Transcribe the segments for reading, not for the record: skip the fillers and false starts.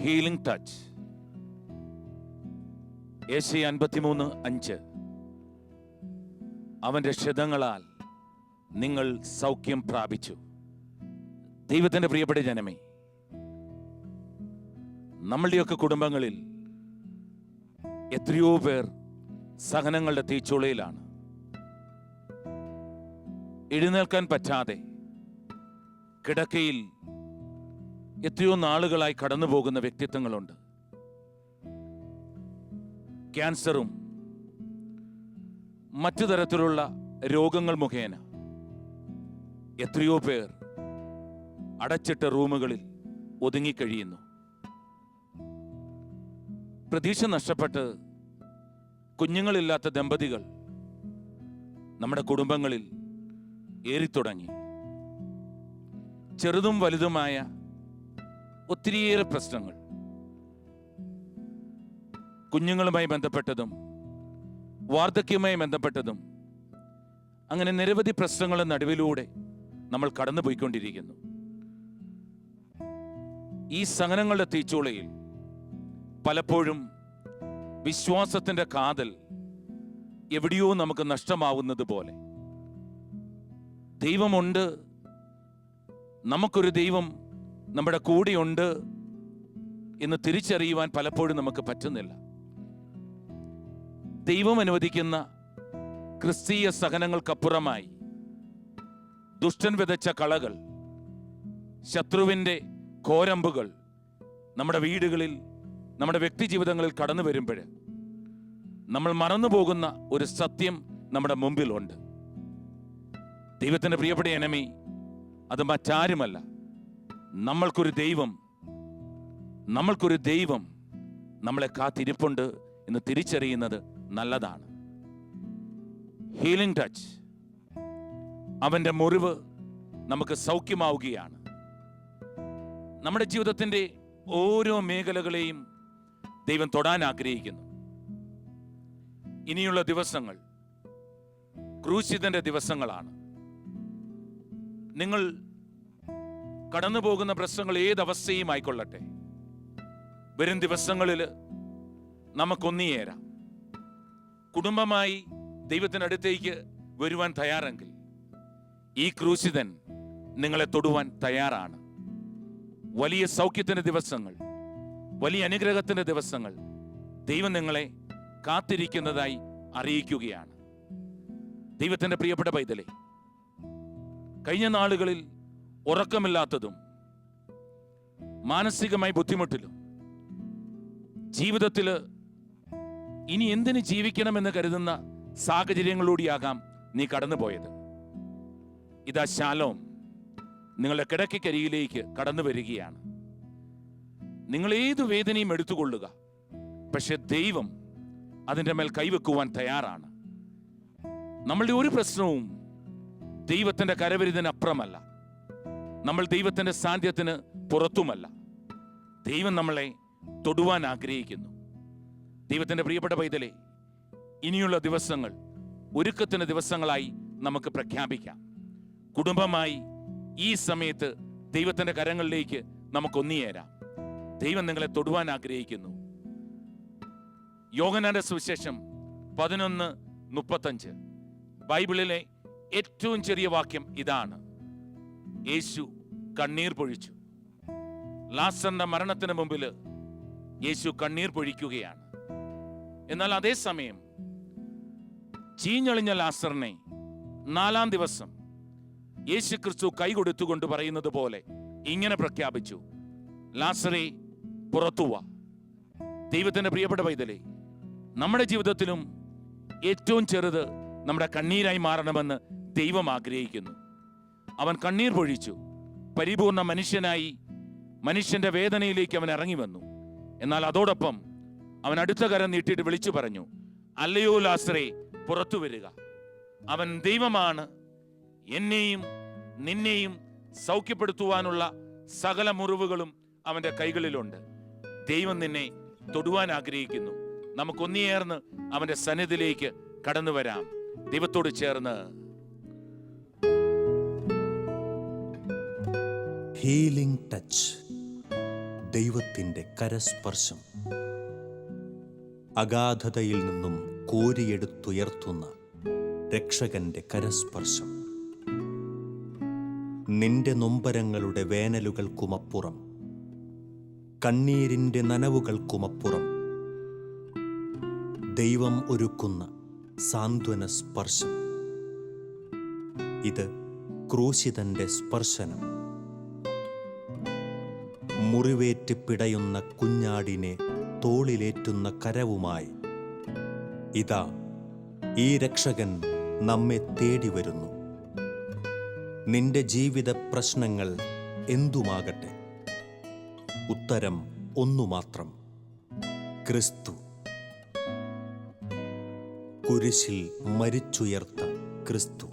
Healing touch. യേശയ്യ 53:5. അവന്റെ ക്ഷതങ്ങളാൽ നിങ്ങൾ സൗഖ്യം പ്രാപിച്ചു. ദൈവത്തിന്റെ പ്രിയപ്പെട്ട ജനമേ, നമ്മളുടെയൊക്കെ കുടുംബങ്ങളിൽ എത്രയോ പേർ സഹനങ്ങളുടെ തീച്ചുളയിലാണ്. എഴുന്നേൽക്കാൻ പറ്റാതെ കിടക്കയിൽ എത്രയോ നാളുകളായി കടന്നു പോകുന്ന വ്യക്തിത്വങ്ങളുണ്ട്. ക്യാൻസറും മറ്റു തരത്തിലുള്ള രോഗങ്ങൾ മുഖേന എത്രയോ പേർ അടച്ചിട്ട റൂമുകളിൽ ഒതുങ്ങിക്കഴിയുന്നു. പ്രതീക്ഷ നഷ്ടപ്പെട്ട് കുഞ്ഞുങ്ങളില്ലാത്ത ദമ്പതികൾ നമ്മുടെ കുടുംബങ്ങളിൽ ഏറിത്തുടങ്ങി. ചെറുതും വലുതുമായ ഒത്തിരിയേറെ പ്രശ്നങ്ങൾ, കുഞ്ഞുങ്ങളുമായി ബന്ധപ്പെട്ടതും വാർദ്ധക്യവുമായി ബന്ധപ്പെട്ടതും, അങ്ങനെ നിരവധി പ്രശ്നങ്ങളുടെ നടുവിലൂടെ നമ്മൾ കടന്നുപോയിക്കൊണ്ടിരിക്കുന്നു. ഈ സഹനങ്ങളുടെ തീച്ചൂളയിൽ പലപ്പോഴും വിശ്വാസത്തിന്റെ കാതൽ എവിടെയോ നമുക്ക് നഷ്ടമാവുന്നത് പോലെ, ദൈവമുണ്ട്, നമുക്കൊരു ദൈവം നമ്മുടെ കൂടെയുണ്ട് എന്ന് തിരിച്ചറിയുവാൻ പലപ്പോഴും നമുക്ക് പറ്റുന്നില്ല. ദൈവം അനുവദിക്കുന്ന ക്രിസ്തീയ സഹനങ്ങൾക്കപ്പുറമായി ദുഷ്ടൻ വിതച്ച കളകൾ, ശത്രുവിൻ്റെ കോരമ്പുകൾ നമ്മുടെ വീടുകളിൽ, നമ്മുടെ വ്യക്തി ജീവിതങ്ങളിൽ കടന്നു വരുമ്പോൾ നമ്മൾ മറന്നുപോകുന്ന ഒരു സത്യം നമ്മുടെ മുമ്പിലുണ്ട്. ദൈവത്തിൻ്റെ പ്രിയപ്പെട്ട എനമി, അത് മറ്റാരുമല്ല, നമ്മൾക്കൊരു ദൈവം നമ്മളെ കാത്തിരിപ്പുണ്ട് എന്ന് തിരിച്ചറിയുന്നത് നല്ലതാണ്. Healing touch. അവന്റെ മുറിവ് നമുക്ക് സൗഖ്യമാവുകയാണ്. നമ്മുടെ ജീവിതത്തിന്റെ ഓരോ മേഖലകളെയും ദൈവം തൊടാൻ ആഗ്രഹിക്കുന്നു. ഇനിയുള്ള ദിവസങ്ങൾ ക്രൂശിതന്റെ ദിവസങ്ങളാണ്. നിങ്ങൾ കടന്നു പോകുന്ന പ്രശ്നങ്ങൾ ഏതവസ്ഥയും ആയിക്കൊള്ളട്ടെ, വരും ദിവസങ്ങളിൽ നമുക്കൊന്നിയേരാം. കുടുംബമായി ദൈവത്തിനടുത്തേക്ക് വരുവാൻ തയ്യാറെങ്കിൽ ഈ ക്രൂശിതൻ നിങ്ങളെ തൊടുവാൻ തയ്യാറാണ്. വലിയ സൗഖ്യത്തിന്റെ ദിവസങ്ങൾ, വലിയ അനുഗ്രഹത്തിന്റെ ദിവസങ്ങൾ ദൈവം നിങ്ങളെ കാത്തിരിക്കുന്നതായി അറിയിക്കുകയാണ്. ദൈവത്തിന്റെ പ്രിയപ്പെട്ട പൈതലേ, കഴിഞ്ഞ നാളുകളിൽ ഉറക്കമില്ലാത്തതും മാനസികമായി ബുദ്ധിമുട്ടിലും ജീവിതത്തിൽ ഇനി എന്തിന് ജീവിക്കണമെന്ന് കരുതുന്ന സാഹചര്യങ്ങളിലൂടെയാകാം നീ കടന്നുപോയത്. ഇതാ ശാലോം നിങ്ങളുടെ കിടക്കക്കരികിലേക്ക് കടന്നു വരികയാണ്. നിങ്ങൾ ഏതു വേദനയും എടുത്തുകൊള്ളുക, പക്ഷെ ദൈവം അതിൻ്റെ മേൽ കൈവെക്കുവാൻ തയ്യാറാണ്. നമ്മളുടെ ഒരു പ്രശ്നവും ദൈവത്തിന്റെ കരവിരുതിനപ്പുറമല്ല. നമ്മൾ ദൈവത്തിന്റെ സാന്നിധ്യത്തിന് പുറത്തുമല്ല. ദൈവം നമ്മളെ തൊടുവാൻ ആഗ്രഹിക്കുന്നു. ദൈവത്തിന്റെ പ്രിയപ്പെട്ട പൈതലേ, ഇനിയുള്ള ദിവസങ്ങൾ ഒരുക്കത്തിന് ദിവസങ്ങളായി നമുക്ക് പ്രഖ്യാപിക്കാം. കുടുംബമായി ഈ സമയത്ത് ദൈവത്തിന്റെ കരങ്ങളിലേക്ക് നമുക്കൊന്നിയേരാം. ദൈവം നിങ്ങളെ തൊടുവാൻ ആഗ്രഹിക്കുന്നു. യോഹന്നാന്റെ സുവിശേഷം 11:35, ബൈബിളിലെ ഏറ്റവും ചെറിയ വാക്യം ഇതാണ്: യേശു കണ്ണീർ പൊഴിച്ചു. ലാസറിന്റെ മരണത്തിന് മുമ്പിൽ യേശു കണ്ണീർ പൊഴിക്കുകയാണ്. എന്നാൽ അതേസമയം ചീഞ്ഞളിഞ്ഞ ലാസറിനെ 4-ാം ദിവസം യേശു ക്രിസ്തു കൈ കൊടുത്തുകൊണ്ട് പറയുന്നത് പോലെ ഇങ്ങനെ പ്രഖ്യാപിച്ചു: ലാസറേ, പുറത്തുവാ. ദൈവത്തിന്റെ പ്രിയപ്പെട്ട പൈതലേ, നമ്മുടെ ജീവിതത്തിലും ഏറ്റവും ചെറുത് നമ്മുടെ കണ്ണീരായി മാറണമെന്ന് ദൈവം ആഗ്രഹിക്കുന്നു. അവൻ കണ്ണീർ പൊഴിച്ചു. പരിപൂർണ മനുഷ്യനായി മനുഷ്യന്റെ വേദനയിലേക്ക് അവൻ ഇറങ്ങി വന്നു. എന്നാൽ അതോടൊപ്പം അവൻ അടുത്ത കരം നീട്ടിയിട്ട് വിളിച്ചു പറഞ്ഞു: അല്ലയോ ലാസറേ, പുറത്തു വരിക. അവൻ ദൈവമാണ്. എന്നെയും നിന്നെയും സൗഖ്യപ്പെടുത്തുവാനുള്ള സകല മുറിവുകളും അവന്റെ കൈകളിലുണ്ട്. ദൈവം നിന്നെ തൊടുവാൻ ആഗ്രഹിക്കുന്നു. നമുക്കൊന്നിയേർന്ന് അവന്റെ സന്നിധിയിലേക്ക് കടന്നു വരാം. ദൈവത്തോട് ചേർന്ന് ഹീലിംഗ് ടച്ച്. ദൈവത്തിൻ്റെ കരസ്പർശം. അഗാധതയിൽ നിന്നും കോരിയെടുത്തുയർത്തുന്ന രക്ഷകന്റെ കരസ്പർശം. നിന്റെ നൊമ്പരങ്ങളുടെ വേനലുകൾക്കുമപ്പുറം, കണ്ണീരിൻ്റെ നനവുകൾക്കുമപ്പുറം ദൈവം ഒരുക്കുന്ന സാന്ത്വന സ്പർശം. ഇത് ക്രൂശിതന്റെ സ്പർശനം. മുറിവേറ്റ് പിടയുന്ന കുഞ്ഞാടിനെ തോളിലേറ്റുന്ന കരവുമായി ഇതാ ഈ രക്ഷകൻ നമ്മെ തേടി വരുന്നു. നിന്റെ ജീവിത പ്രശ്നങ്ങൾ എന്തുമാകട്ടെ, ഉത്തരം ഒന്നു മാത്രം: ക്രിസ്തു. കുരിശിൽ മരിച്ചുയർത്ത ക്രിസ്തു.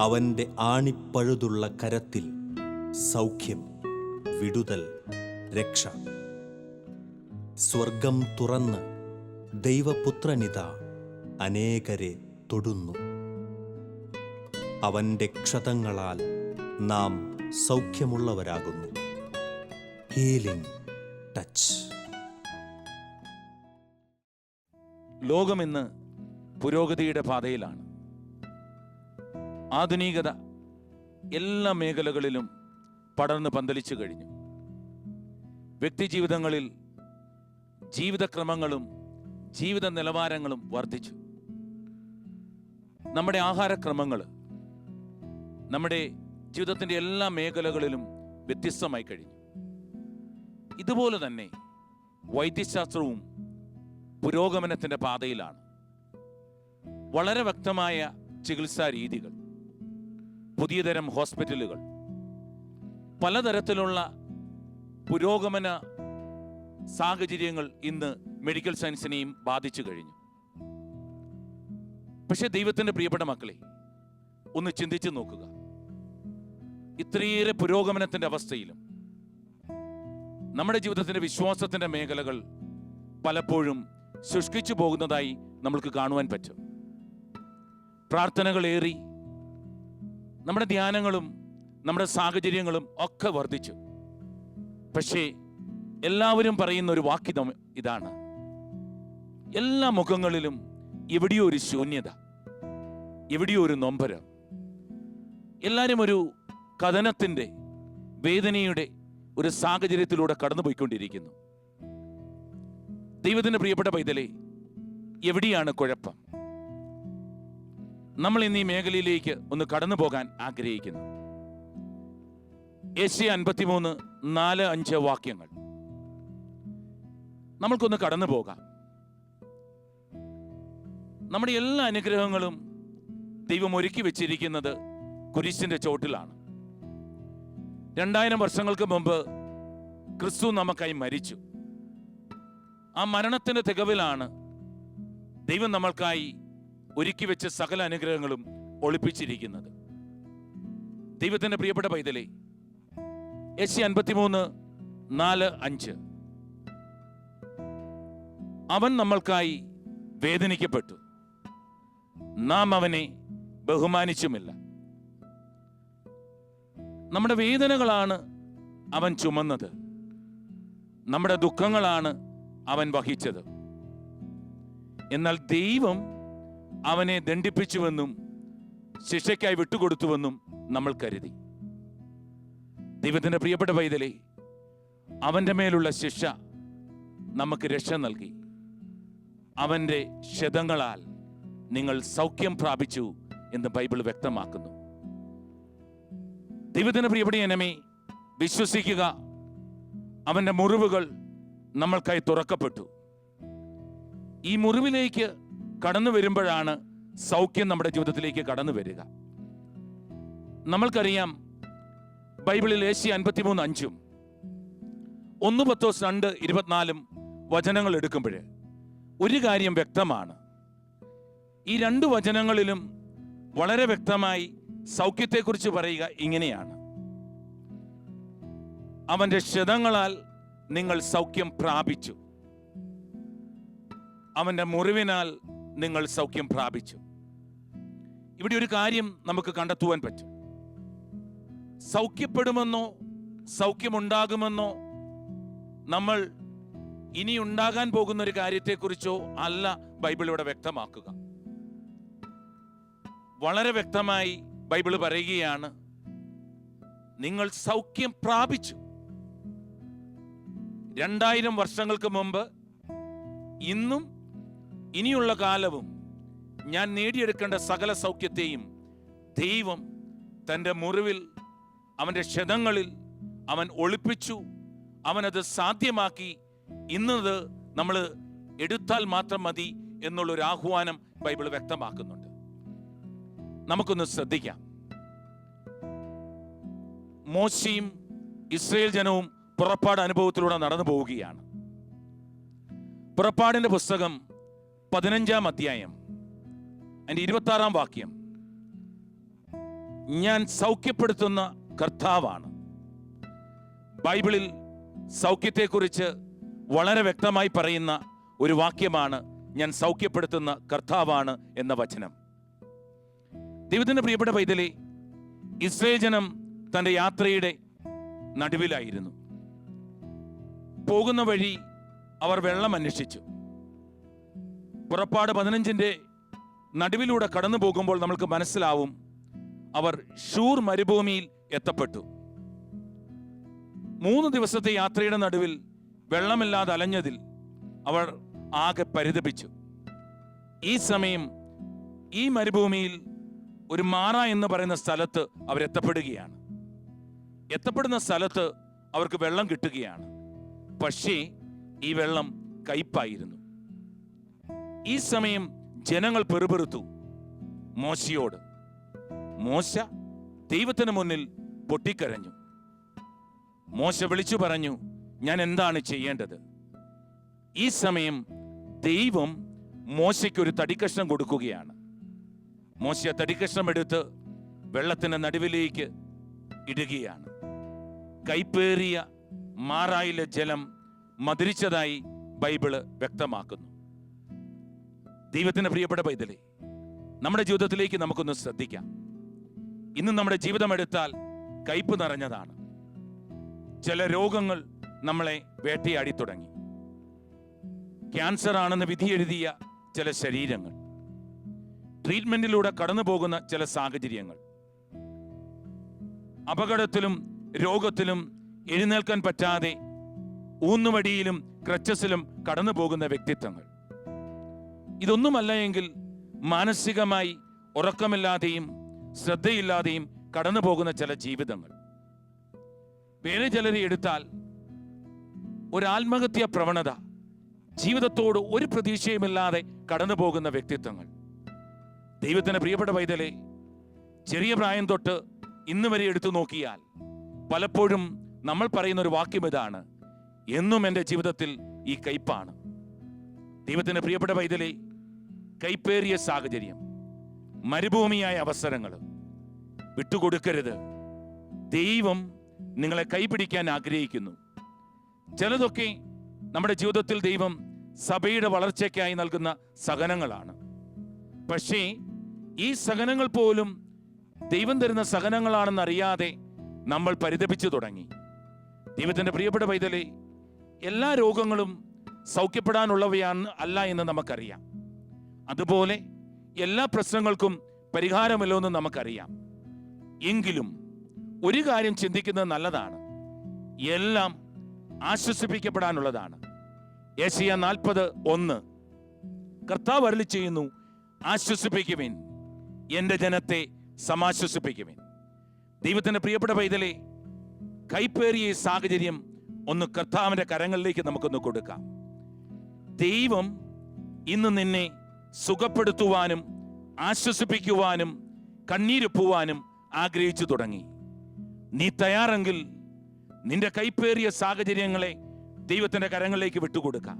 അവന്റെ ആണിപ്പഴുതുള്ള കരത്തിൽ സൗഖ്യം, വിടുതൽ, രക്ഷ. സ്വർഗം തുറന്ന് ദൈവപുത്രനിതാ അനേകരെ തൊടുന്നു. അവന്റെ ക്ഷതങ്ങളാൽ നാം സൗഖ്യമുള്ളവരാകുന്നു. Healing touch. ലോകമിന്ന് പുരോഗതിയുടെ പാതയിലാണ്. ആധുനികത എല്ലാ മേഖലകളിലും പടർന്ന് പന്തലിച്ചു കഴിഞ്ഞു. വ്യക്തിജീവിതങ്ങളിൽ ജീവിതക്രമങ്ങളും ജീവിത നിലവാരങ്ങളും വർദ്ധിച്ചു. നമ്മുടെ ആഹാരക്രമങ്ങൾ നമ്മുടെ ജീവിതത്തിൻ്റെ എല്ലാ മേഖലകളിലും വ്യത്യസ്തമായി കഴിഞ്ഞു. ഇതുപോലെ തന്നെ വൈദ്യശാസ്ത്രവും പുരോഗമനത്തിൻ്റെ പാതയിലാണ്. വളരെ വ്യക്തമായ ചികിത്സാ രീതികൾ, പുതിയ തരം ഹോസ്പിറ്റലുകൾ, പലതരത്തിലുള്ള പുരോഗമന സാഹചര്യങ്ങൾ ഇന്ന് മെഡിക്കൽ സയൻസിനെയും ബാധിച്ചു കഴിഞ്ഞു. പക്ഷേ ദൈവത്തിൻ്റെ പ്രിയപ്പെട്ട മക്കളെ, ഒന്ന് ചിന്തിച്ചു നോക്കുക. ഇത്രയേറെ പുരോഗമനത്തിൻ്റെ അവസ്ഥയിലും നമ്മുടെ ജീവിതത്തിൻ്റെ വിശ്വാസത്തിൻ്റെ മേഖലകൾ പലപ്പോഴും ശുഷ്കിച്ചു പോകുന്നതായി നമ്മൾക്ക് കാണുവാൻ പറ്റും. പ്രാർത്ഥനകളേറി, നമ്മുടെ ധ്യാനങ്ങളും നമ്മുടെ സാഹചര്യങ്ങളും ഒക്കെ വർദ്ധിച്ചു. പക്ഷേ എല്ലാവരും പറയുന്ന ഒരു വാക്യം ഇതാണ്: എല്ലാ മുഖങ്ങളിലും എവിടെയോ ഒരു ശൂന്യത, എവിടെയോ ഒരു നൊമ്പരം. എല്ലാവരും ഒരു കഥനത്തിൻ്റെ, വേദനയുടെ ഒരു സാഹചര്യത്തിലൂടെ കടന്നുപോയിക്കൊണ്ടിരിക്കുന്നു. ദൈവത്തിൻ്റെ പ്രിയപ്പെട്ട പൈതലേ, എവിടെയാണ് കുഴപ്പം? നമ്മൾ ഇന്ന് ഈ മേഖലയിലേക്ക് ഒന്ന് കടന്നു പോകാൻ ആഗ്രഹിക്കുന്നു. യെശയ്യാ 53:4-5 വാക്യങ്ങൾ നമ്മൾക്കൊന്ന് കടന്നു പോകാം. നമ്മുടെ എല്ലാ അനുഗ്രഹങ്ങളും ദൈവം ഒരുക്കി വെച്ചിരിക്കുന്നത് കുരിശിന്റെ ചോട്ടിലാണ്. 2000 വർഷങ്ങൾക്ക് മുമ്പ് ക്രിസ്തു നമുക്കായി മരിച്ചു. ആ മരണത്തിന്റെ തികവിലാണ് ദൈവം നമ്മൾക്കായി ഒരുക്കി വെച്ച സകല അനുഗ്രഹങ്ങളും ഒളിപ്പിച്ചിരിക്കുന്നത്. ദൈവത്തിന്റെ പ്രിയപ്പെട്ട പൈതലേ, യെശയ്യാ 53:4-5 അവൻ നമ്മൾക്കായി വേദനിക്കപ്പെട്ടു, നാം അവനെ ബഹുമാനിച്ചുമില്ല. നമ്മുടെ വേദനകളാണ് അവൻ ചുമന്നത്, നമ്മുടെ ദുഃഖങ്ങളാണ് അവൻ വഹിച്ചത്. എന്നാൽ ദൈവം അവനെ ദണ്ഡിപ്പിച്ചുവെന്നും ശിക്ഷയ്ക്കായി വിട്ടുകൊടുത്തുവെന്നും നമ്മൾ കരുതി. ദൈവത്തിന്റെ പ്രിയപ്പെട്ട പൈതലേ, അവന്റെ മേലുള്ള ശിക്ഷ നമുക്ക് രക്ഷ നൽകി. അവന്റെ ക്ഷതങ്ങളാൽ നിങ്ങൾ സൗഖ്യം പ്രാപിച്ചു എന്ന് ബൈബിൾ വ്യക്തമാക്കുന്നു. ദൈവത്തിന്റെ പ്രിയപ്പെട്ട ജനമേ, വിശ്വസിക്കുക, അവന്റെ മുറിവുകൾ നമ്മൾക്കായി തുറക്കപ്പെട്ടു. ഈ മുറിവിലേക്ക് കടന്നു വരുമ്പോഴാണ് സൗഖ്യം നമ്മുടെ ജീവിതത്തിലേക്ക് കടന്നു വരിക. നമ്മൾക്കറിയാം, ബൈബിളിൽ യെശയ്യാ 53:5 1 പത്രോസ് 2:24 വചനങ്ങൾ എടുക്കുമ്പോൾ ഒരു കാര്യം വ്യക്തമാണ്. ഈ 2 വചനങ്ങളിലും വളരെ വ്യക്തമായി സൗഖ്യത്തെക്കുറിച്ച് പറയുക ഇങ്ങനെയാണ്: അവന്റെ ക്ഷതങ്ങളാൽ നിങ്ങൾ സൗഖ്യം പ്രാപിച്ചു, അവന്റെ മുറിവിനാൽ നിങ്ങൾ സൗഖ്യം പ്രാപിച്ചു. ഇവിടെ ഒരു കാര്യം നമുക്ക് കണ്ടെത്തുവാൻ പറ്റും. സൗഖ്യപ്പെടുമെന്നോ സൗഖ്യമുണ്ടാകുമെന്നോ നമ്മൾ ഇനി ഉണ്ടാകാൻ പോകുന്ന ഒരു കാര്യത്തെക്കുറിച്ചോ അല്ല ബൈബിൾ ഇവിടെ വ്യക്തമാക്കുക. വളരെ വ്യക്തമായി ബൈബിൾ പറയുകയാണ്, നിങ്ങൾ സൗഖ്യം പ്രാപിച്ചു. 2000 വർഷങ്ങൾക്ക് മുമ്പ് ഇന്നും ഇനിയുള്ള കാലവും ഞാൻ നേടിയെടുക്കേണ്ട സകല സൗഖ്യത്തെയും ദൈവം തൻ്റെ മുറിവിൽ, അവൻ്റെ ക്ഷതങ്ങളിൽ അവൻ ഒളിപ്പിച്ചു. അവനത് സാധ്യമാക്കി. ഇന്നത് നമ്മൾ എടുത്താൽ മാത്രം മതി എന്നുള്ളൊരു ആഹ്വാനം ബൈബിൾ വ്യക്തമാക്കുന്നുണ്ട്. നമുക്കൊന്ന് ശ്രദ്ധിക്കാം. മോശയും ഇസ്രായേൽ ജനവും പുറപ്പാട് അനുഭവത്തിലൂടെ നടന്നു പോവുകയാണ്. പുറപ്പാടിന്റെ പുസ്തകം 15-ാം അധ്യായം അതിന്റെ 26-ാം വാക്യം, ഞാൻ സൗഖ്യപ്പെടുത്തുന്ന കർത്താവാണ്. ബൈബിളിൽ സൗഖ്യത്തെക്കുറിച്ച് വളരെ വ്യക്തമായി പറയുന്ന ഒരു വാക്യമാണ് ഞാൻ സൗഖ്യപ്പെടുത്തുന്ന കർത്താവാണ് എന്ന വചനം. ദൈവത്തിന്റെ പ്രിയപ്പെട്ട പൈതലേ, ഇസ്രായേൽ ജനം തന്റെ യാത്രയുടെ നടുവിലായിരുന്നു. പോകുന്ന വഴി അവർ വെള്ളം അന്വേഷിച്ചു. പുറപ്പാട് 15-ന്റെ നടുവിലൂടെ കടന്നു പോകുമ്പോൾ നമ്മൾക്ക് മനസ്സിലാവും, അവർ ഷൂർ മരുഭൂമിയിൽ എത്തപ്പെട്ടു. 3 ദിവസത്തെ യാത്രയുടെ നടുവിൽ വെള്ളമില്ലാതെ അലഞ്ഞതിൽ അവർ ആകെ പരിതപിച്ചു. ഈ സമയം ഈ മരുഭൂമിയിൽ ഒരു മാറ എന്ന് പറയുന്ന സ്ഥലത്ത് അവരെത്തപ്പെടുകയാണ്. എത്തപ്പെടുന്ന സ്ഥലത്ത് അവർക്ക് വെള്ളം കിട്ടുകയാണ്. പക്ഷേ ഈ വെള്ളം കയ്പായിരുന്നു. ഈ സമയം ജനങ്ങൾ പെറുപെറുത്തു മോശയോട്. മോശ ദൈവത്തിന് മുന്നിൽ പൊട്ടിക്കരഞ്ഞു. മോശ വിളിച്ചു പറഞ്ഞു, ഞാൻ എന്താണ് ചെയ്യേണ്ടത്? ഈ സമയം ദൈവം മോശയ്ക്ക് ഒരു തടിക്കഷ്ണം കൊടുക്കുകയാണ്. മോശ തടിക്കഷ്ണം എടുത്ത് വെള്ളത്തിന്റെ നടുവിലേക്ക് ഇടുകയാണ്. കൈപ്പേറിയ മാറായിലെ ജലം മധുരിച്ചതായി ബൈബിള് വ്യക്തമാക്കുന്നു. ദൈവത്തിന്റെ പ്രിയപ്പെട്ട പൈതലേ, നമ്മുടെ ജീവിതത്തിലേക്ക് നമുക്കൊന്ന് ശ്രദ്ധിക്കാം. ഇന്ന് നമ്മുടെ ജീവിതം എടുത്താൽ കയ്പ് നിറഞ്ഞതാണ്. ചില രോഗങ്ങൾ നമ്മളെ വേട്ടയാടി തുടങ്ങി. ക്യാൻസർ ആണെന്ന് വിധിയെഴുതിയ ചില ശരീരങ്ങൾ, ട്രീറ്റ്മെന്റിലൂടെ കടന്നു പോകുന്ന ചില സാഹചര്യങ്ങൾ, അപകടത്തിലും രോഗത്തിലും എഴുന്നേൽക്കാൻ പറ്റാതെ ഊന്നുവടിയിലും ക്രച്ചസിലും കടന്നു പോകുന്ന വ്യക്തിത്വങ്ങൾ. ഇതൊന്നുമല്ല എങ്കിൽ മാനസികമായി ഉറക്കമില്ലാതെയും ശ്രദ്ധയില്ലാതെയും കടന്നു പോകുന്ന ചില ജീവിതങ്ങൾ. വേറെ ചിലരെ എടുത്താൽ ഒരു ആത്മഹത്യാ പ്രവണത, ജീവിതത്തോട് ഒരു പ്രതീക്ഷയുമില്ലാതെ കടന്നു പോകുന്ന വ്യക്തിത്വങ്ങൾ. ദൈവത്തിന് പ്രിയപ്പെട്ട പൈതലേ, ചെറിയ പ്രായം തൊട്ട് ഇന്ന് വരെ എടുത്തു നോക്കിയാൽ പലപ്പോഴും നമ്മൾ പറയുന്ന ഒരു വാക്യം ഇതാണ്, എന്നും എൻ്റെ ജീവിതത്തിൽ ഈ കയ്പാണ്. ദൈവത്തിന് പ്രിയപ്പെട്ട പൈതലേ, കൈപ്പേറിയ സാഹചര്യം, മരുഭൂമിയായ അവസരങ്ങൾ വിട്ടുകൊടുക്കരുത്. ദൈവം നിങ്ങളെ കൈപിടിക്കാൻ ആഗ്രഹിക്കുന്നു. ചിലതൊക്കെ നമ്മുടെ ജീവിതത്തിൽ ദൈവം സഭയുടെ വളർച്ചയ്ക്കായി നൽകുന്ന സഹനങ്ങളാണ്. പക്ഷേ ഈ സഹനങ്ങൾ പോലും ദൈവം തരുന്ന സഹനങ്ങളാണെന്ന് അറിയാതെ നമ്മൾ പരിതപിച്ചു തുടങ്ങി. ദൈവത്തിന്റെ പ്രിയപ്പെട്ട പൈതലേ, എല്ലാ രോഗങ്ങളും സൗഖ്യപ്പെടാനുള്ളവയാണ് അല്ല എന്ന് നമുക്കറിയാം. അതുപോലെ എല്ലാ പ്രശ്നങ്ങൾക്കും പരിഹാരമല്ലോ എന്ന് നമുക്കറിയാം. എങ്കിലും ഒരു കാര്യം ചിന്തിക്കുന്നത് നല്ലതാണ്, എല്ലാം ആശ്വസിപ്പിക്കപ്പെടാനുള്ളതാണ്. യെശയ്യാ 40:1 കർത്താവ് അരുളി ചെയ്യുന്നു, ആശ്വസിപ്പിക്കുവിൻ, എൻ്റെ ജനത്തെ സമാശ്വസിപ്പിക്കുവിൻ. ദൈവത്തിന്റെ പ്രിയപ്പെട്ട പൈതലേ, കൈപ്പേറിയ സാഹചര്യം ഒന്ന് കർത്താവിന്റെ കരങ്ങളിലേക്ക് നമുക്കൊന്ന് കൊടുക്കാം. ദൈവം ഇന്ന് നിന്നെ സുഖപ്പെടുത്തുവാനും ആശ്വസിപ്പിക്കുവാനും കണ്ണീരൊപ്പുവാനും ആഗ്രഹിച്ചു തുടങ്ങി. നീ തയ്യാറെങ്കിൽ നിന്റെ കൈപ്പേറിയ സാഹചര്യങ്ങളെ ദൈവത്തിന്റെ കരങ്ങളിലേക്ക് വിട്ടുകൊടുക്കാം.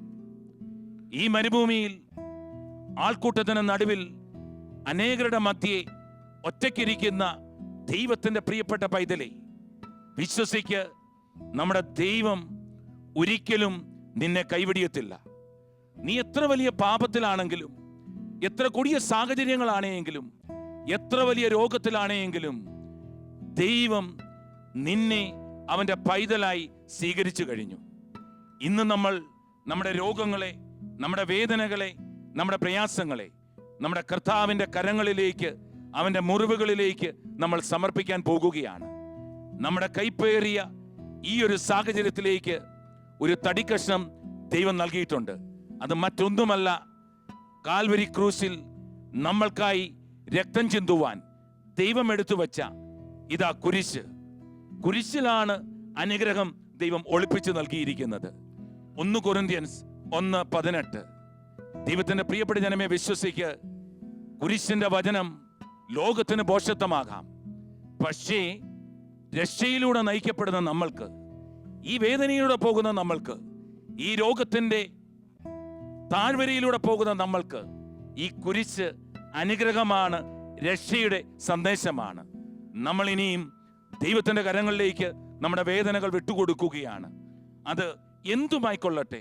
ഈ മരുഭൂമിയിൽ ആൾക്കൂട്ടത്തിന് നടുവിൽ അനേകരുടെ മധ്യേ ഒറ്റയ്ക്കിരിക്കുന്ന ദൈവത്തിന്റെ പ്രിയപ്പെട്ട പൈതലേ, വിശ്വസിക്ക്, നമ്മുടെ ദൈവം ഒരിക്കലും നിന്നെ കൈവിടിയത്തില്ല. നീ എത്ര വലിയ പാപത്തിലാണെങ്കിലും, എത്ര കൊടിയ സാഹചര്യങ്ങളാണെങ്കിലും, എത്ര വലിയ രോഗത്തിലാണെങ്കിലും, ദൈവം നിന്നെ അവന്റെ പൈതലായി സ്വീകരിച്ചു കഴിഞ്ഞു. ഇന്ന് നമ്മൾ നമ്മുടെ രോഗങ്ങളെ, നമ്മുടെ വേദനകളെ, നമ്മുടെ പ്രയാസങ്ങളെ നമ്മുടെ കർത്താവിന്റെ കരങ്ങളിലേക്ക്, അവന്റെ മുറിവുകളിലേക്ക് നമ്മൾ സമർപ്പിക്കാൻ പോകുകയാണ്. നമ്മുടെ കൈപ്പേറിയ ഈ ഒരു സാഹചര്യത്തിലേക്ക് ഒരു തടിക്കഷ്ണം ദൈവം നൽകിയിട്ടുണ്ട്. അത് മറ്റൊന്നുമല്ല, കാൽവരി ക്രൂശിൽ നമ്മൾക്കായി രക്തം ചിന്തുവാൻ ദൈവം എടുത്തു വച്ച ഇതാ കുരിശ്. കുരിശിലാണ് അനുഗ്രഹം ദൈവം ഒളിപ്പിച്ചു നൽകിയിരിക്കുന്നത്. 1 കൊരിന്ത്യൻസ് 1:18. ദൈവത്തിന്റെ പ്രിയപ്പെട്ട ജനമേ, വിശ്വസിക്ക്. കുരിശിന്റെ വചനം ലോകത്തിന് ഭോഷത്വമാകാം, പക്ഷേ രക്ഷയിലൂടെ നയിക്കപ്പെടുന്ന നമ്മൾക്ക്, ഈ വേദനയിലൂടെ പോകുന്ന നമ്മൾക്ക്, ഈ രോഗത്തിന്റെ താഴ്വരയിലൂടെ പോകുന്ന നമ്മൾക്ക് ഈ കുരിശ് അനുഗ്രഹമാണ്, രക്ഷയുടെ സന്ദേശമാണ്. നമ്മൾ ഇനിയും ദൈവത്തിന്റെ കരങ്ങളിലേക്ക് നമ്മുടെ വേദനകൾ വിട്ടുകൊടുക്കുകയാണ്. അത് എന്തുമായിക്കൊള്ളട്ടെ,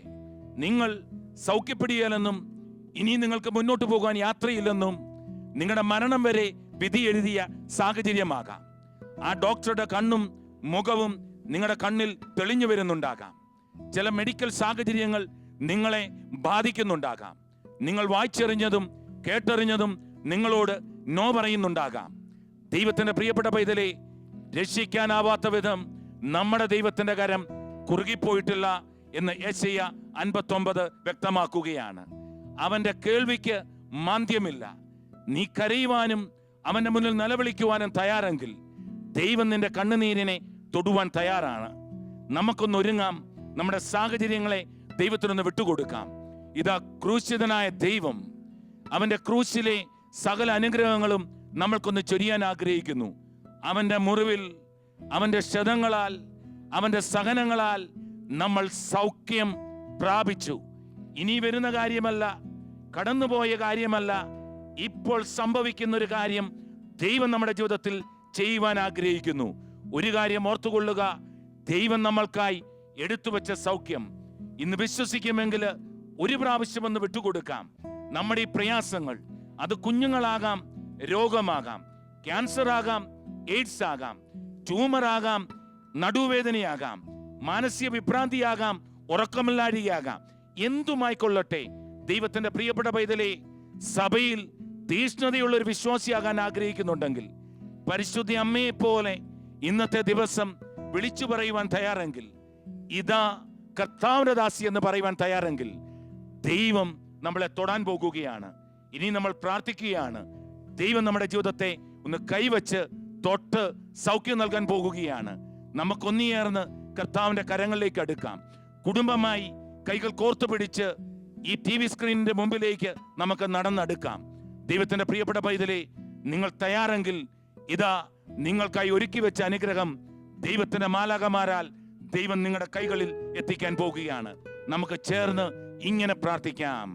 നിങ്ങൾ സൗഖ്യപ്പെടുകയില്ലെന്നും ഇനി നിങ്ങൾക്ക് മുന്നോട്ട് പോകാൻ യാത്രയില്ലെന്നും നിങ്ങളുടെ മരണം വരെ വിധി എഴുതിയ സാഹചര്യമാകാം. ആ ഡോക്ടറുടെ കണ്ണും മുഖവും നിങ്ങളുടെ കണ്ണിൽ തെളിഞ്ഞു വരുന്നുണ്ടാകാം. ചില മെഡിക്കൽ സാഹചര്യങ്ങൾ നിങ്ങളെ ബാധിക്കുന്നുണ്ടാകാം. നിങ്ങൾ വായിച്ചറിഞ്ഞതും കേട്ടറിഞ്ഞതും നിങ്ങളോട് നോ പറയുന്നുണ്ടാകാം. ദൈവത്തിന്റെ പ്രിയപ്പെട്ട പൈതലെ, രക്ഷിക്കാനാവാത്ത വിധം നമ്മുടെ ദൈവത്തിന്റെ കരം കുറുകിപ്പോയിട്ടില്ല എന്ന് യെശയ്യാ 59 വ്യക്തമാക്കുകയാണ്. അവന്റെ കേൾവിക്ക് മാന്ദ്യമില്ല. നീ കരയുവാനും അവന്റെ മുന്നിൽ നിലവിളിക്കുവാനും തയ്യാറെങ്കിൽ ദൈവം നിന്റെ കണ്ണുനീരിനെ തൊടുവാൻ തയ്യാറാണ്. നമുക്കൊന്നൊരുങ്ങാം, നമ്മുടെ സാഹചര്യങ്ങളെ ദൈവത്തിനൊന്ന് വിട്ടുകൊടുക്കാം. ഇതാ ക്രൂശിതനായ ദൈവം അവന്റെ ക്രൂശിലെ സകല അനുഗ്രഹങ്ങളും നമ്മൾക്കൊന്ന് ചൊരിയാൻ ആഗ്രഹിക്കുന്നു. അവന്റെ മുറിവിൽ, അവന്റെ ക്ഷതങ്ങളാൽ, അവന്റെ സഹനങ്ങളാൽ നമ്മൾ സൗഖ്യം പ്രാപിച്ചു. ഇനി വരുന്ന കാര്യമല്ല, കടന്നുപോയ കാര്യമല്ല, ഇപ്പോൾ സംഭവിക്കുന്ന ഒരു കാര്യം ദൈവം നമ്മുടെ ജീവിതത്തിൽ ചെയ്യുവാൻ ആഗ്രഹിക്കുന്നു. ഒരു കാര്യം ഓർത്തുകൊള്ളുക, ദൈവം നമ്മൾക്കായി എടുത്തുവെച്ച സൗഖ്യം ഇന്ന് വിശ്വസിക്കുമെങ്കിൽ ഒരു പ്രാവശ്യം ഒന്ന് വിട്ടുകൊടുക്കാം. നമ്മുടെ ഈ പ്രയാസങ്ങൾ, അത് കുഞ്ഞുങ്ങളാകാം, രോഗമാകാം, ക്യാൻസർ ആകാം, എയ്ഡ്സ് ആകാം, ട്യൂമർ ആകാം, നടുവേദനയാകാം, മാനസിക വിഭ്രാന്തിയാകാം, ഉറക്കമില്ലാഴികയാകാം, എന്തുമായിക്കൊള്ളട്ടെ, ദൈവത്തിന്റെ പ്രിയപ്പെട്ട പൈതലെ, സഭയിൽ തീഷ്ണതയുള്ള ഒരു വിശ്വാസിയാകാൻ ആഗ്രഹിക്കുന്നുണ്ടെങ്കിൽ, പരിശുദ്ധ അമ്മയെ പോലെ ഇന്നത്തെ ദിവസം വിളിച്ചു പറയുവാൻ തയ്യാറെങ്കിൽ, ഇതാ കർത്താവിന്റെ ദാസി എന്ന് പറയുവാൻ തയ്യാറെങ്കിൽ, ദൈവം നമ്മളെ തൊടാൻ പോകുകയാണ്. ഇനി നമ്മൾ പ്രാർത്ഥിക്കുകയാണ്. ദൈവം നമ്മുടെ ജീവിതത്തെ ഒന്ന് കൈവച്ച് തൊട്ട് സൗഖ്യം നൽകാൻ പോകുകയാണ്. നമുക്കൊന്നിയേർന്ന് കർത്താവിന്റെ കരങ്ങളിലേക്ക് അടുക്കാം. കുടുംബമായി കൈകൾ കോർത്തു പിടിച്ച് ഈ TV സ്ക്രീനിന്റെ മുമ്പിലേക്ക് നമുക്ക് നടന്നെടുക്കാം. ദൈവത്തിന്റെ പ്രിയപ്പെട്ട പൈതലെ, നിങ്ങൾ തയ്യാറെങ്കിൽ ഇതാ നിങ്ങൾക്കായി ഒരുക്കി വെച്ച അനുഗ്രഹം ദൈവത്തിന്റെ മാലാഖമാരാൽ ദൈവം നിങ്ങളുടെ കൈകളിൽ എത്തിക്കാൻ പോകുകയാണ്. നമുക്ക് ചേർന്ന് ഇങ്ങനെ പ്രാർത്ഥിക്കാം.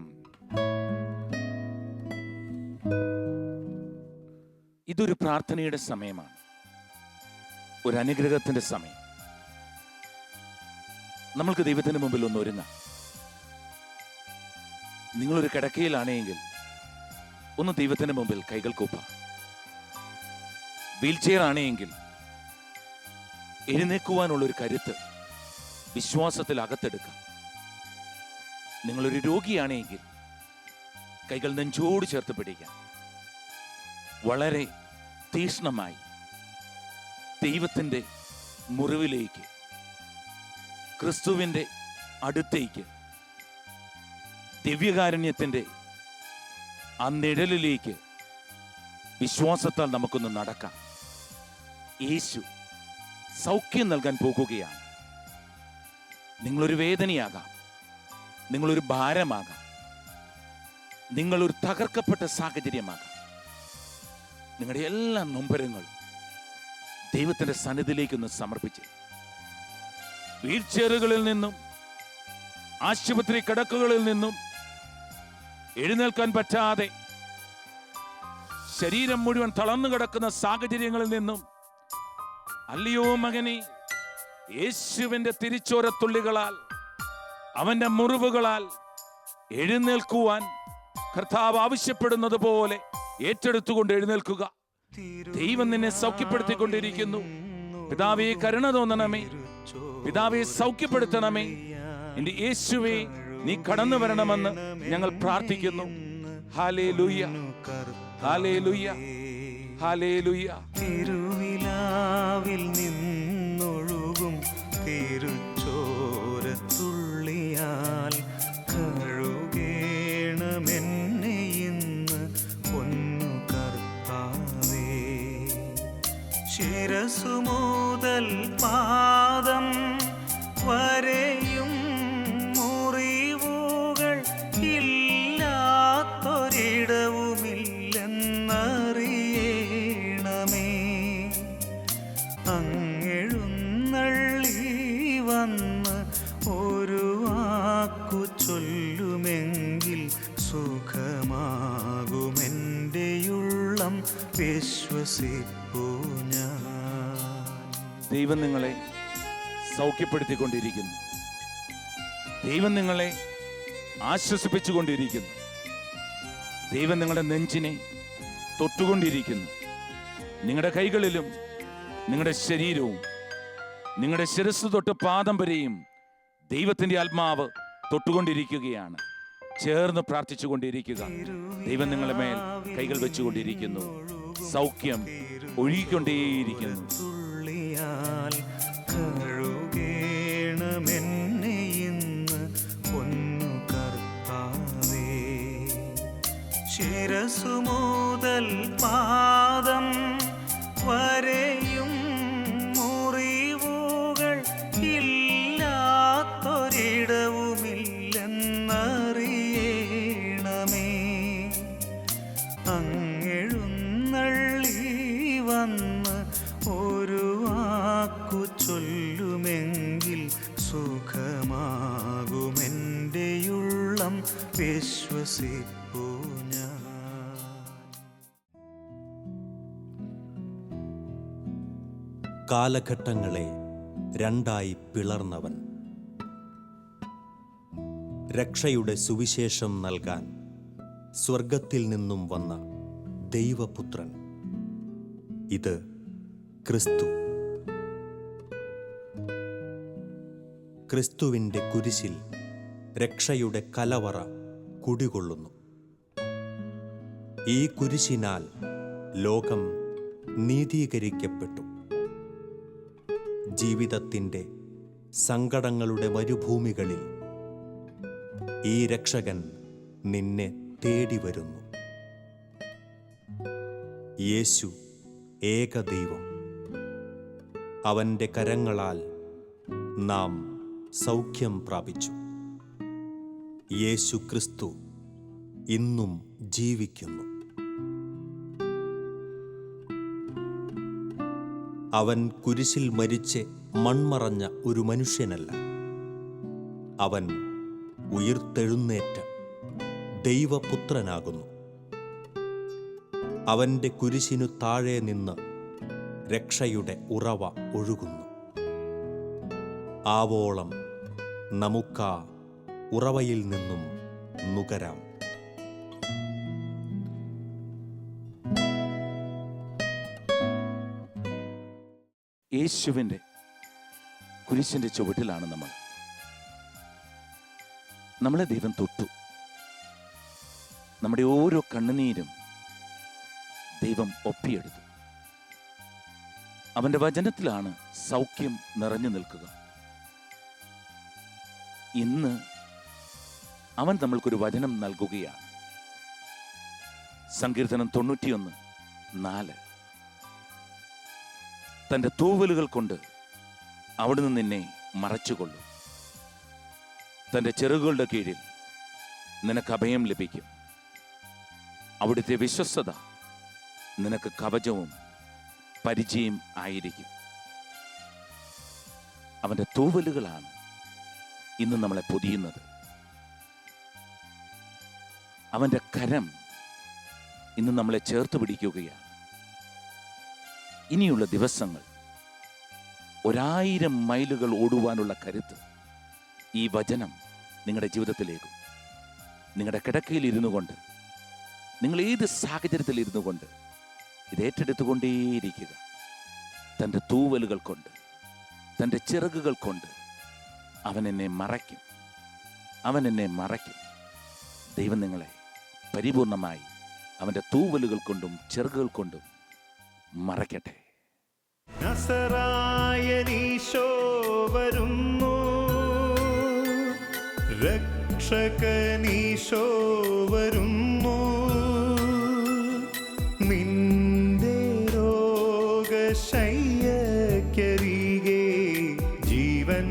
ഇതൊരു പ്രാർത്ഥനയുടെ സമയമാണ്, ഒരു അനുഗ്രഹത്തിന്റെ സമയം. നമ്മൾക്ക് ദൈവത്തിന് മുമ്പിൽ ഒന്ന് ഒരുങ്ങാം. നിങ്ങളൊരു കിടക്കയിലാണെങ്കിൽ ഒന്ന് ദൈവത്തിന് മുമ്പിൽ കൈകൾ കൂപ്പാം. വീൽ ചെയർ ആണെങ്കിൽ എഴുന്നേക്കുവാനുള്ള ഒരു കരുത്ത് വിശ്വാസത്തിൽ അകത്തെടുക്കാം. നിങ്ങളൊരു രോഗിയാണെങ്കിൽ കൈകൾ നെഞ്ചോട് ചേർത്ത് പിടിക്കാം. വളരെ തീക്ഷ്ണമായി ദൈവത്തിന്റെ മുറിവിലേക്ക്, ക്രിസ്തുവിന്റെ അടുത്തേക്ക്, ദിവ്യകാരുണ്യത്തിന്റെ ആ നിഴലിലേക്ക് വിശ്വാസത്താൽ നമുക്കൊന്ന് നടക്കാം. യേശു സൗഖ്യം നൽകാൻ പോകുകയാണ്. നിങ്ങളൊരു വേദനയാകാം, നിങ്ങളൊരു ഭാരമാകാം, നിങ്ങളൊരു തകർക്കപ്പെട്ട സാഹചര്യമാകാം. നിങ്ങളുടെ എല്ലാ നൊമ്പരങ്ങളും ദൈവത്തിന്റെ സന്നിധിയിലേക്കൊന്ന് സമർപ്പിച്ച്, വീൽ ചെയറുകളിൽ നിന്നും, ആശുപത്രി കിടക്കുകളിൽ നിന്നും എഴുന്നേൽക്കാൻ പറ്റാതെ ശരീരം മുഴുവൻ തളർന്നു കിടക്കുന്ന സാഹചര്യങ്ങളിൽ നിന്നും, അല്ലയോ മകനെ, യേശുവിന്റെ തിരിച്ചോരത്തുള്ളികളാൽ, അവന്റെ മുറിവുകളാൽ എഴുന്നേൽക്കുവാൻ കർത്താവ് ആവശ്യപ്പെടുന്നത് പോലെ ഏറ്റെടുത്തുകൊണ്ട് എഴുന്നേൽക്കുക. ദൈവം നിന്നെ സൗഖ്യപ്പെടുത്തിക്കൊണ്ടിരിക്കുന്നു. പിതാവേ, കരുണ തോന്നണമേ. പിതാവെ സൗഖ്യപ്പെടുത്തണമേ. എന്റെ യേശുവേ, നീ കടന്നു വരണമെന്ന് ഞങ്ങൾ പ്രാർത്ഥിക്കുന്നു. ഹല്ലേലൂയ, ഹല്ലേലൂയ, ഹല്ലേലൂയ. തിരുവിലാവിൽ നിന്നൊഴുകും തിരുച്ചോരത്തുള്ളിയാൽ കഴുകേണമെന്നെ ഇന്ന് പൊന്നു കർത്താവേ. ശിരസു മുതൽ പാദം വരെയും മുറിവുകൾ ഇല്ലാത്തൊരിടവുമില്ലെന്നറിയണമേ. അങ്ങെഴുന്നള്ളി വന്ന് ഒരു വാക്കു ചൊല്ലുമെങ്കിൽ സുഖമാകുമെൻ്റെയുള്ളം വിശ്വസിപ്പൂ ഞാൻ. ദൈവം നിങ്ങളെ സൗഖ്യപ്പെടുത്തിക്കൊണ്ടിരിക്കുന്നു. ദൈവം നിങ്ങളെ ആശ്വസിപ്പിച്ചുകൊണ്ടിരിക്കുന്നു. ദൈവം നിങ്ങളുടെ നെഞ്ചിനെ തൊട്ടുകൊണ്ടിരിക്കുന്നു. നിങ്ങളുടെ കൈകളിലും നിങ്ങളുടെ ശരീരവും നിങ്ങളുടെ ശിരസ് തൊട്ട് പാദം വരെയും ദൈവത്തിൻ്റെ ആത്മാവ് തൊട്ടുകൊണ്ടിരിക്കുകയാണ്. ചേർന്ന് പ്രാർത്ഥിച്ചുകൊണ്ടിരിക്കുക. ദൈവം നിങ്ങളുടെ മേൽ കൈകൾ വെച്ചുകൊണ്ടിരിക്കുന്നു. സൗഖ്യം ഒഴുകിക്കൊണ്ടേയിരിക്കുന്നു. കഴുകേണമെന്നെ ഇന്ന് പൊന്നു കർത്താവേ. ശിരസു മുതൽ പാദം വരെയും മുറിവുകൾ ഇല്ലാത്തൊരിടവുമില്ലെന്നറിയണമേ. അങ്ങെഴുന്നള്ളി വന്ന് ഒരു വാക്കു ചൊല്ലുമെങ്കിൽ സുഖമാകുമെൻ്റെയുള്ളം വിശ്വസിപ്പൂ ഞാൻ. കാലഘട്ടങ്ങളെ രണ്ടായി പിളർന്നവൻ, രക്ഷയുടെ സുവിശേഷം നൽകാൻ സ്വർഗത്തിൽ നിന്നും വന്ന ദൈവപുത്രൻ. ഇത് ക്രിസ്തു. ക്രിസ്തുവിൻ്റെ കുരിശിൽ രക്ഷയുടെ കലവറ കുടികൊള്ളുന്നു. ഈ കുരിശിനാൽ ലോകം നീതീകരിക്കപ്പെട്ടു. ജീവിതത്തിൻ്റെ സങ്കടങ്ങളുടെ മരുഭൂമികളിൽ ഈ രക്ഷകൻ നിന്നെ തേടി വരുന്നു. യേശു ഏകദൈവം. അവൻ്റെ കരങ്ങളാൽ നാം സൗഖ്യം പ്രാപിച്ചു. യേശു ക്രിസ്തു ഇന്നും ജീവിക്കുന്നു. അവൻ കുരിശിൽ മരിച്ച് മൺമറഞ്ഞ ഒരു മനുഷ്യനല്ല. അവൻ ഉയിർത്തെഴുന്നേറ്റ ദൈവപുത്രനാകുന്നു. അവൻ്റെ കുരിശിനു താഴെ നിന്ന് രക്ഷയുടെ ഉറവ ഒഴുകുന്നു. ആവോളം നമുക്കാ ഉറവയിൽ നിന്നും നുകരാം. യേശുവിൻ്റെ കുരിശിൻ്റെ ചുവട്ടിലാണ് നമ്മളെ ദൈവം തൊട്ടു. നമ്മുടെ ഓരോ കണ്ണുനീരും ദൈവം ഒപ്പിയെടുത്തു. അവൻ്റെ വചനത്തിലാണ് സൗഖ്യം നിറഞ്ഞു നിൽക്കുക. ഇന്ന് അവൻ നമ്മൾക്കൊരു വചനം നൽകുകയാണ്. സങ്കീർത്തനം 91:4. തൻ്റെ തൂവലുകൾ കൊണ്ട് അവിടുന്ന് നിന്നെ മറച്ചുകൊള്ളും. തൻ്റെ ചെറുകളുടെ കീഴിൽ നിനക്ക് അഭയം ലഭിക്കും. അവിടുത്തെ വിശ്വസ്തത നിനക്ക് കവചവും പരിചയം ആയിരിക്കും. അവൻ്റെ തൂവലുകളാണ് ഇന്ന് നമ്മളെ പൊതിയുന്നത്. അവൻ്റെ കരം ഇന്ന് നമ്മളെ ചേർത്ത് പിടിക്കുകയാണ്. ഇനിയുള്ള ദിവസങ്ങൾ 1000 മൈലുകൾ ഓടുവാനുള്ള കരുത്ത് ഈ വചനം നിങ്ങളുടെ ജീവിതത്തിലേക്കും. നിങ്ങളുടെ കിടക്കയിൽ ഇരുന്നു കൊണ്ട്, നിങ്ങൾ ഏത് സാഹചര്യത്തിൽ ഇരുന്നു കൊണ്ട് ഇത് ഏറ്റെടുത്തുകൊണ്ടേയിരിക്കുക. തൻ്റെ തൂവലുകൾ കൊണ്ട് തൻ്റെ ചിറകുകൾ കൊണ്ട് അവൻ എന്നെ മറയ്ക്കും. അവൻ എന്നെ മറയ്ക്കും. ദൈവം നിങ്ങളെ പരിപൂർണമായി അവൻ്റെ തൂവലുകൾ കൊണ്ടും ചിറകുകൾ കൊണ്ടും മറയ്ക്കട്ടെ. നസറായനീശോ വരുന്നു, രക്ഷകനീശോ വരുന്നു, നിന്റെ രോഗശയ്യക്കരികെ ജീവൻ